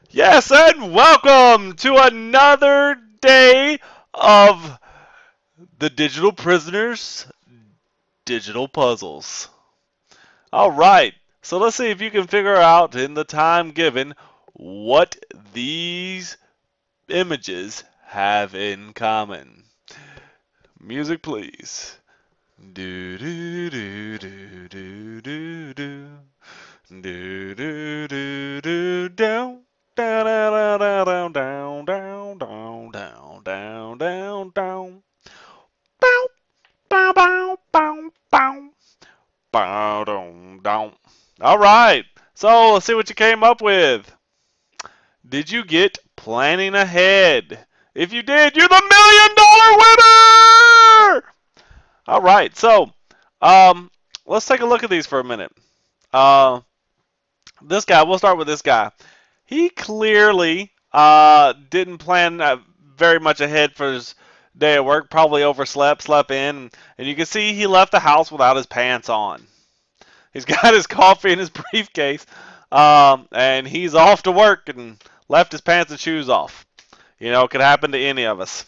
Yes, and welcome to another day of the Digital Prisoners Digital Puzzles. All right, so let's see if you can figure out in the time given what these images have in common. Music, please. Do do do do do do do. Do do do do down down down down down down down down down down down bow bow bow bow bow bow down down. All right, so let's see what you came up with. Did you get planning ahead? If you did, you're the $1 million winner. All right, so um, let's take a look at these for a minute. Uh, this guy, we'll start with this guy. He clearly didn't plan very much ahead for his day at work. Probably overslept, slept in, and you can see he left the house without his pants on. He's got his coffee in his briefcase, and he's off to work and left his pants and shoes off. You know, it could happen to any of us.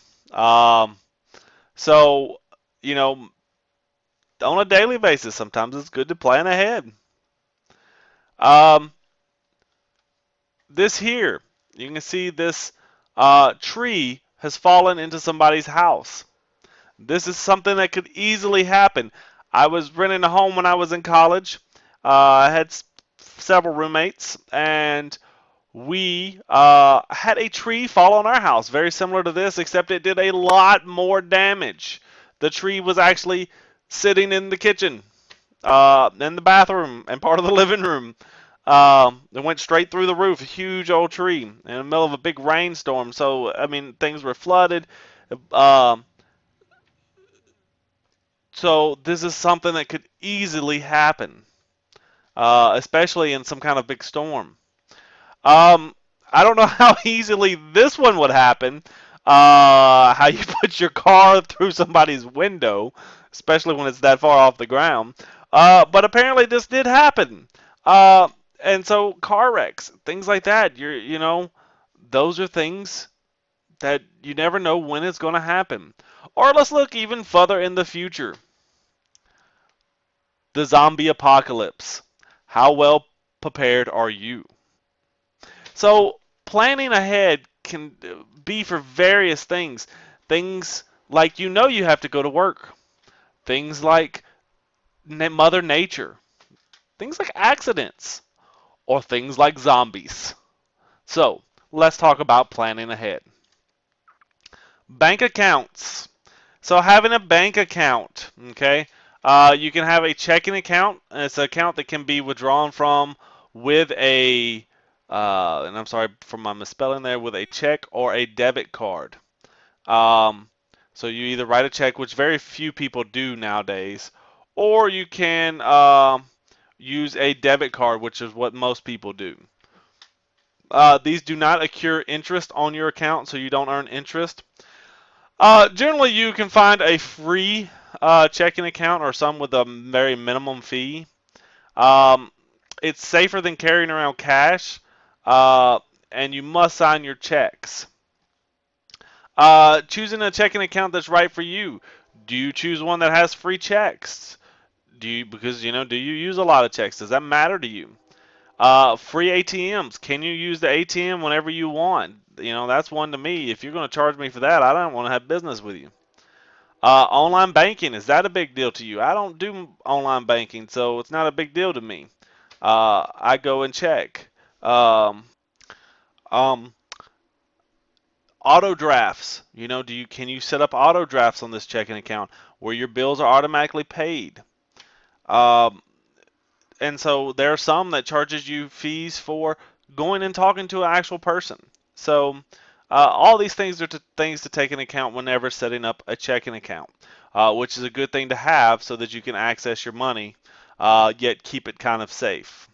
So, you know, on a daily basis, sometimes it's good to plan ahead. Um, this here, you can see this tree has fallen into somebody's house. This is something that could easily happen. I was renting a home when I was in college. I had several roommates, and we had a tree fall on our house, very similar to this, except it did a lot more damage. The tree was actually sitting in the kitchen, in the bathroom, and part of the living room. It went straight through the roof, a huge old tree in the middle of a big rainstorm. So, I mean, things were flooded. Um, so this is something that could easily happen, especially in some kind of big storm. Um, I don't know how easily this one would happen. How you put your car through somebody's window, especially when it's that far off the ground. But apparently this did happen. Uh, and so car wrecks, things like that. Those are things that you never know when it's going to happen. Or let's look even further in the future. The zombie apocalypse. How well prepared are you? So planning ahead can be for various things. Things like you have to go to work. Things like Mother Nature. Things like accidents. Or things like zombies. So let's talk about planning ahead. Bank accounts. So having a bank account, okay? You can have a checking account. And it's an account that can be withdrawn from with and I'm sorry for my misspelling there, with a check or a debit card. Um, so you either write a check, which very few people do nowadays, or you can use a debit card, which is what most people do. These do not accrue interest on your account, so you don't earn interest. Generally, you can find a free checking account or some with a very minimum fee. Um, it's safer than carrying around cash, uh, and you must sign your checks. Choosing a checking account that's right for you. Do you choose one that has free checks? Do you use a lot of checks? Does that matter to you? Free ATMs. Can you use the ATM whenever you want? That's one to me. If you're going to charge me for that, I don't want to have business with you. Online banking, is that a big deal to you? I don't do online banking, so it's not a big deal to me. I go and check. Um, um, Auto drafts. Can you set up auto drafts on this checking account where your bills are automatically paid? Um, and so there are some that charges you fees for going and talking to an actual person. So all these things are things to take into account whenever setting up a checking account, which is a good thing to have so that you can access your money, yet keep it kind of safe.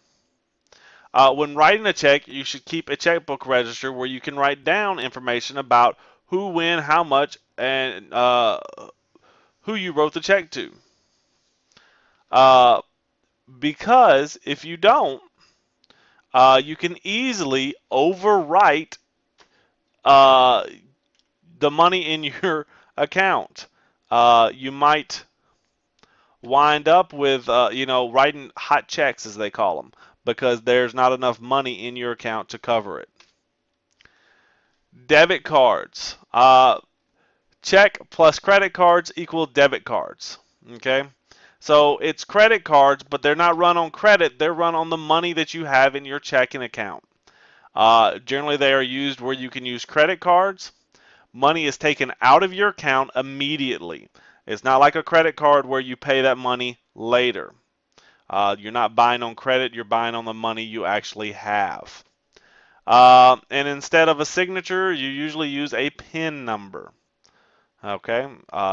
When writing a check, you should keep a checkbook register where you can write down information about who, when, how much, and who you wrote the check to. Uh, because if you don't, you can easily overwrite uh, the money in your account. You might wind up with, writing hot checks, as they call them, because there's not enough money in your account to cover it. Debit cards. Check plus credit cards equal debit cards. Okay? So it's credit cards, but they're not run on credit. They're run on the money that you have in your checking account. Generally, they are used where you can use credit cards. Money is taken out of your account immediately. It's not like a credit card where you pay that money later. You're not buying on credit, you're buying on the money you actually have. And instead of a signature, you usually use a PIN number. Okay,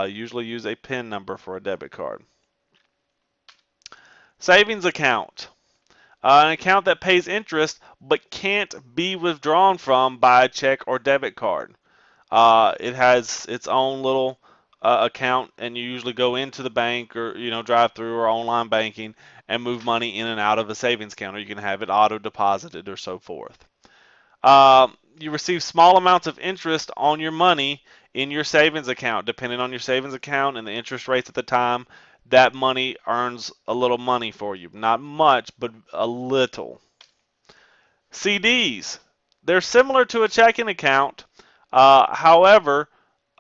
usually use a PIN number for a debit card. Savings account. An account that pays interest but can't be withdrawn from by a check or debit card. It has its own little account, and you usually go into the bank or drive through or online banking and move money in and out of a savings account, or you can have it auto deposited or so forth. You receive small amounts of interest on your money in your savings account. Depending on your savings account and the interest rates at the time, that money earns a little money for you. Not much, but a little. CDs. They're similar to a checking account. However,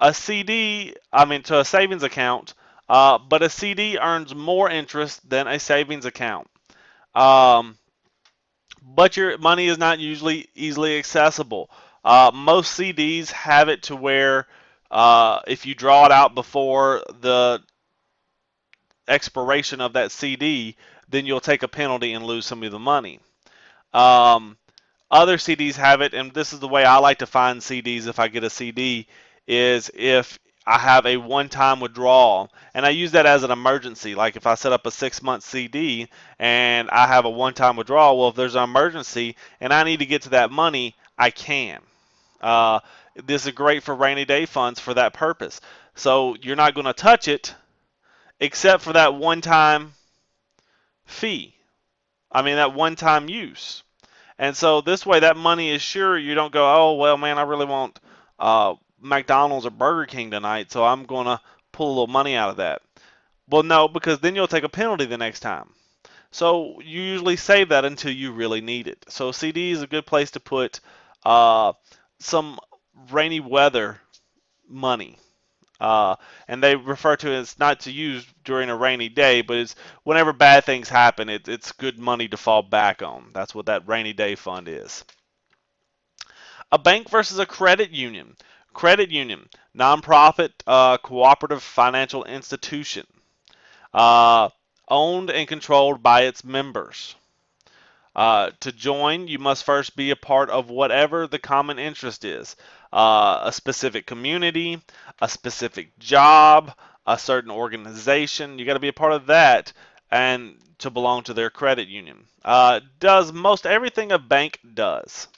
to a savings account, but a CD earns more interest than a savings account. Um, but your money is not usually easily accessible. Most CDs have it to where if you draw it out before the expiration of that CD, then you'll take a penalty and lose some of the money. Um, Other CDs have it, and this is the way I like to find CDs if I get a CD, is if I have a one-time withdrawal, and I use that as an emergency. Like if I set up a 6-month CD and I have a one-time withdrawal, well, if there's an emergency and I need to get to that money, I can. Uh, this is great for rainy day funds for that purpose. So you're not going to touch it except for that one-time fee. That one-time use. And so this way, that money is sure. You don't go, oh, well, man, I really want McDonald's or Burger King tonight, so I'm going to pull a little money out of that. Well, no, because then you'll take a penalty the next time. So you usually save that until you really need it. So CD is a good place to put some rainy weather money. And they refer to it as not to use during a rainy day, but it's whenever bad things happen, it's good money to fall back on. That's what that rainy day fund is. A bank versus a credit union. Credit union, nonprofit, cooperative financial institution, uh, owned and controlled by its members. To join, you must first be a part of whatever the common interest is. A specific community, a specific job, a certain organization. You got to be a part of that and to belong to their credit union. Does most everything a bank does.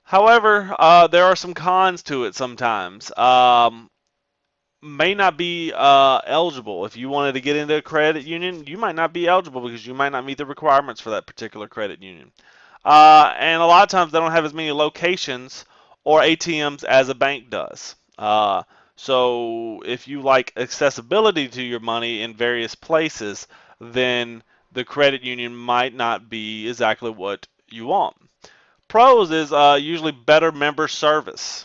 However, there are some cons to it sometimes. May not be eligible. If you wanted to get into a credit union, you might not be eligible because you might not meet the requirements for that particular credit union. And a lot of times they don't have as many locations or ATMs as a bank does. So if you like accessibility to your money in various places, then the credit union might not be exactly what you want. Pros is usually better member service.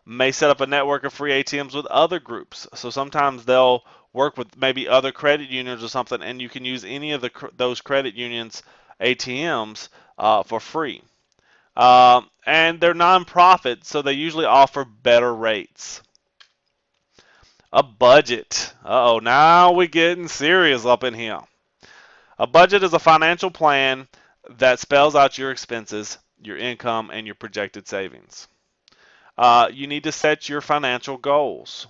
May set up a network of free ATMs with other groups. So sometimes they'll work with maybe other credit unions or something, and you can use any of those credit unions' ATMs for free. And they're nonprofit, so they usually offer better rates. A budget. Uh-oh, now we're getting serious up in here. A budget is a financial plan that spells out your expenses, your income, and your projected savings. You need to set your financial goals.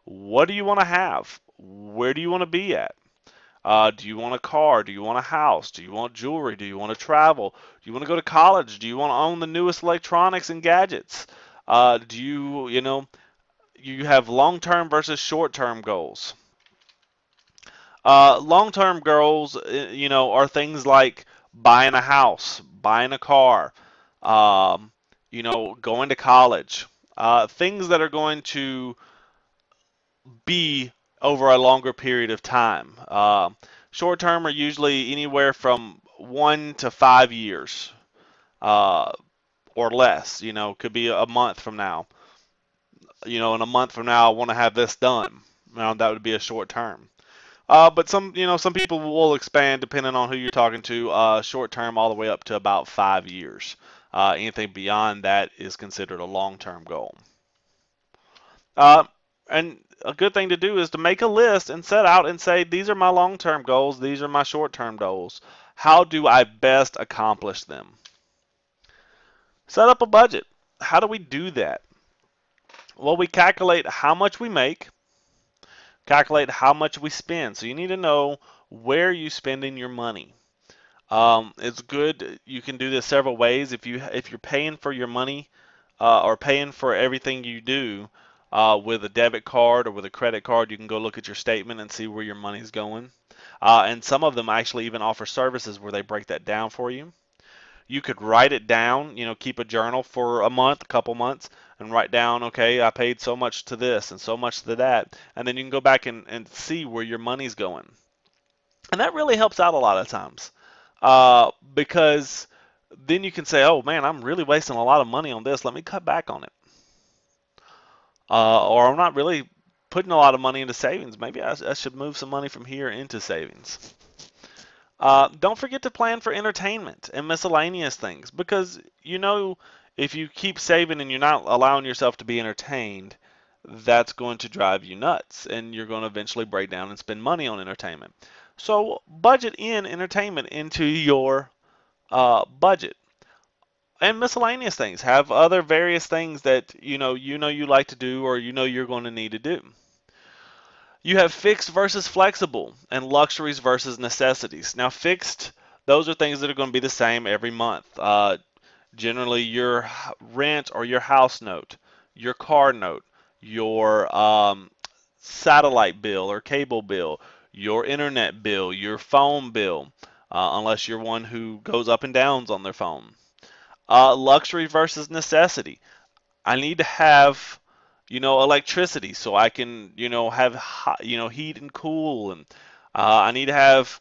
What do you want to have? Where do you want to be at? Do you want a car? Do you want a house? Do you want jewelry? Do you want to travel? Do you want to go to college? Do you want to own the newest electronics and gadgets? Do you have long-term versus short-term goals? Long-term goals, are things like buying a house, buying a car, um, going to college, things that are going to be over a longer period of time. Short term are usually anywhere from 1 to 5 years uh, or less. Could be a month from now. In a month from now, I want to have this done. That would be a short term. But some people will expand depending on who you're talking to. Short term, all the way up to about 5 years. Anything beyond that is considered a long term goal. Uh, and a good thing to do is to make a list and set out and say, these are my long term goals, these are my short term goals. How do I best accomplish them? Set up a budget. How do we do that? Well, we calculate how much we make, calculate how much we spend. So you need to know where you're spending your money. It's good. You can do this several ways. If you're paying for your money or paying for everything you do with a debit card or with a credit card, you can go look at your statement and see where your money's going. And some of them actually even offer services where they break that down for you. You could write it down, keep a journal for a month, a couple months, and write down, okay, I paid so much to this and so much to that. And then you can go back and see where your money's going. And that really helps out a lot of times because then you can say, oh man, I'm really wasting a lot of money on this. Let me cut back on it. Or I'm not really putting a lot of money into savings. Maybe I should move some money from here into savings. Don't forget to plan for entertainment and miscellaneous things because if you keep saving and you're not allowing yourself to be entertained, that's going to drive you nuts and you're going to eventually break down and spend money on entertainment. So budget in entertainment into your budget and miscellaneous things. Have other various things that you like to do or you're going to need to do. You have fixed versus flexible and luxuries versus necessities. Now, fixed, those are things that are going to be the same every month. Generally, your rent or your house note, your car note, your satellite bill or cable bill, your internet bill, your phone bill, unless you're one who goes up and downs on their phone. Luxury versus necessity. I need to have, electricity so I can, have, heat and cool, and I need to have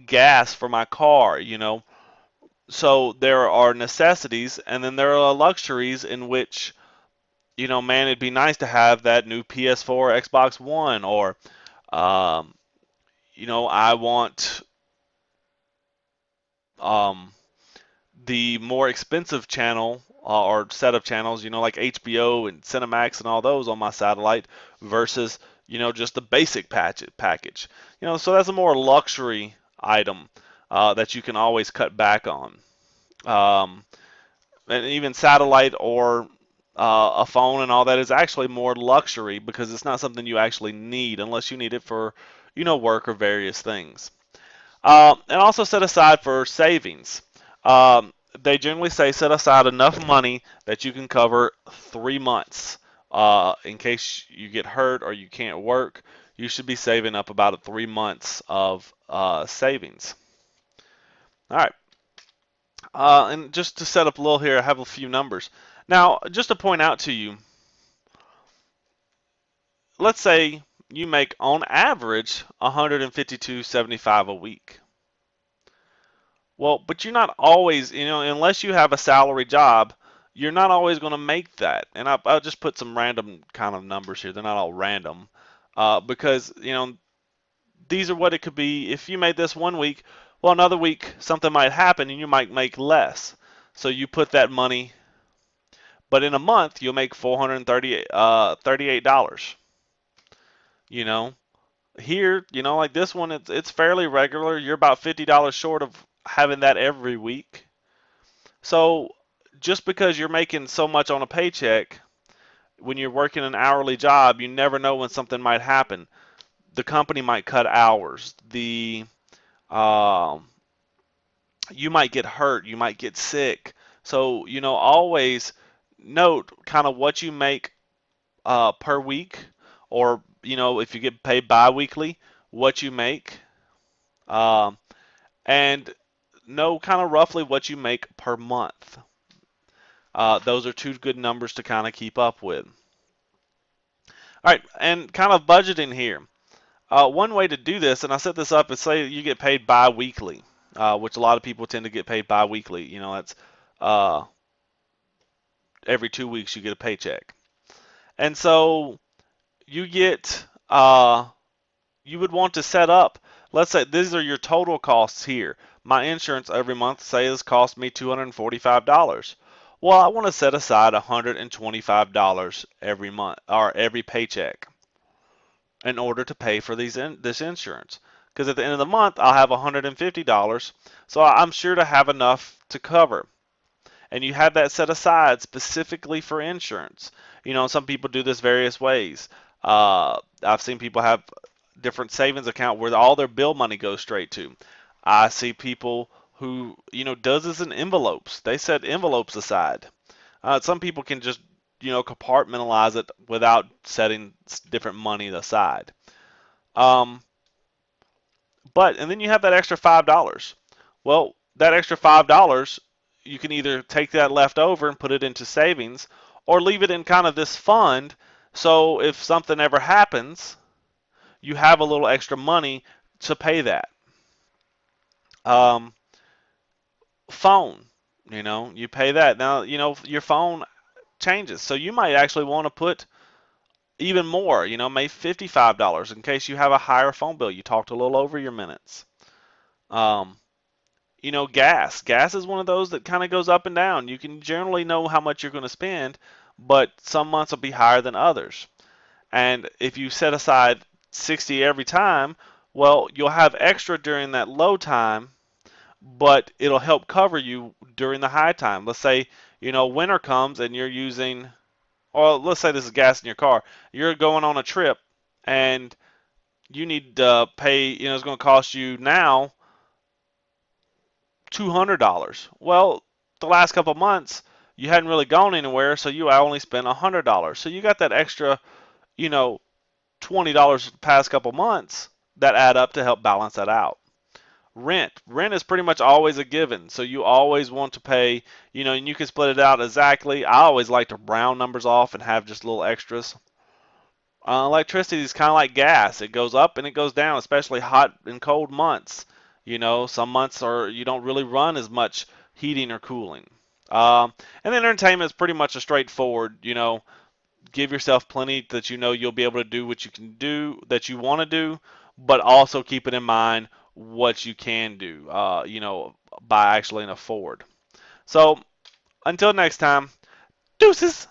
gas for my car. So there are necessities, and then there are luxuries in which, man, it'd be nice to have that new PS4, Xbox One, or, um, I want um, the more expensive channel or set of channels, like HBO and Cinemax and all those on my satellite versus, just the basic package. So that's a more luxury item that you can always cut back on. Um, and even satellite or a phone and all that is actually more luxury because it's not something you actually need unless you need it for, work or various things. And also set aside for savings. Um, they generally say set aside enough money that you can cover 3 months. In case you get hurt or you can't work, you should be saving up about 3 months of savings. All right. And just to set up a little here, I have a few numbers. Now, just to point out to you, let's say you make on average 152.75 a week. Well, but you're not always, unless you have a salary job, you're not always going to make that. And I'll just put some random kind of numbers here. They're not all random because, these are what it could be. If you made this one week, well, another week something might happen and you might make less. So you put that money, but in a month you'll make $438. You know, here, like this one, it's fairly regular. You're about $50 short of having that every week. So just because you're making so much on a paycheck, when you're working an hourly job, you never know when something might happen. The company might cut hours. Um, you might get hurt. You might get sick. So always note kind of what you make per week, or if you get paid bi-weekly, what you make. Um, and know kind of roughly what you make per month. Those are two good numbers to kind of keep up with. All right, and kind of budgeting here. One way to do this, and I set this up, is say you get paid bi-weekly, which a lot of people tend to get paid bi-weekly. You know, that's uh, every 2 weeks you get a paycheck. And so you get, you would want to set up, let's say these are your total costs here. My insurance every month, say, has cost me $245. Well, I want to set aside $125 every month or every paycheck in order to pay for this insurance. Because at the end of the month, I'll have $150, so I'm sure to have enough to cover. And you have that set aside specifically for insurance. You know, some people do this various ways. I've seen people have different savings account where all their bill money goes straight to. I see people who, does this in envelopes. They set envelopes aside. Some people can just, compartmentalize it without setting different money aside. Um, and then you have that extra $5. Well, that extra $5, you can either take that left over and put it into savings, or leave it in kind of this fund. So if something ever happens, you have a little extra money to pay that. Um, Phone, you pay that. Now, your phone changes, so you might actually want to put even more, maybe $55 in case you have a higher phone bill. You talked a little over your minutes. Um, Gas. Gas is one of those that kind of goes up and down. You can generally know how much you're going to spend, but some months will be higher than others. And if you set aside 60 every time, well, you'll have extra during that low time, but it'll help cover you during the high time. Let's say, winter comes and you're using, or let's say this is gas in your car. You're going on a trip and you need to pay, it's going to cost you now $200. Well, the last couple of months you hadn't really gone anywhere, so you only spent $100. So you got that extra, you know, $20 the past couple months that add up to help balance that out. Rent is pretty much always a given, so you always want to pay, and you can split it out exactly. I always like to round numbers off and have just little extras. Electricity is kind of like gas. It goes up and it goes down, especially hot and cold months. Some months are you don't really run as much heating or cooling. And then entertainment is pretty much a straightforward. Give yourself plenty that you'll be able to do what you can do that you want to do, but also keep it in mind what you can do. By actually afford. So until next time, deuces.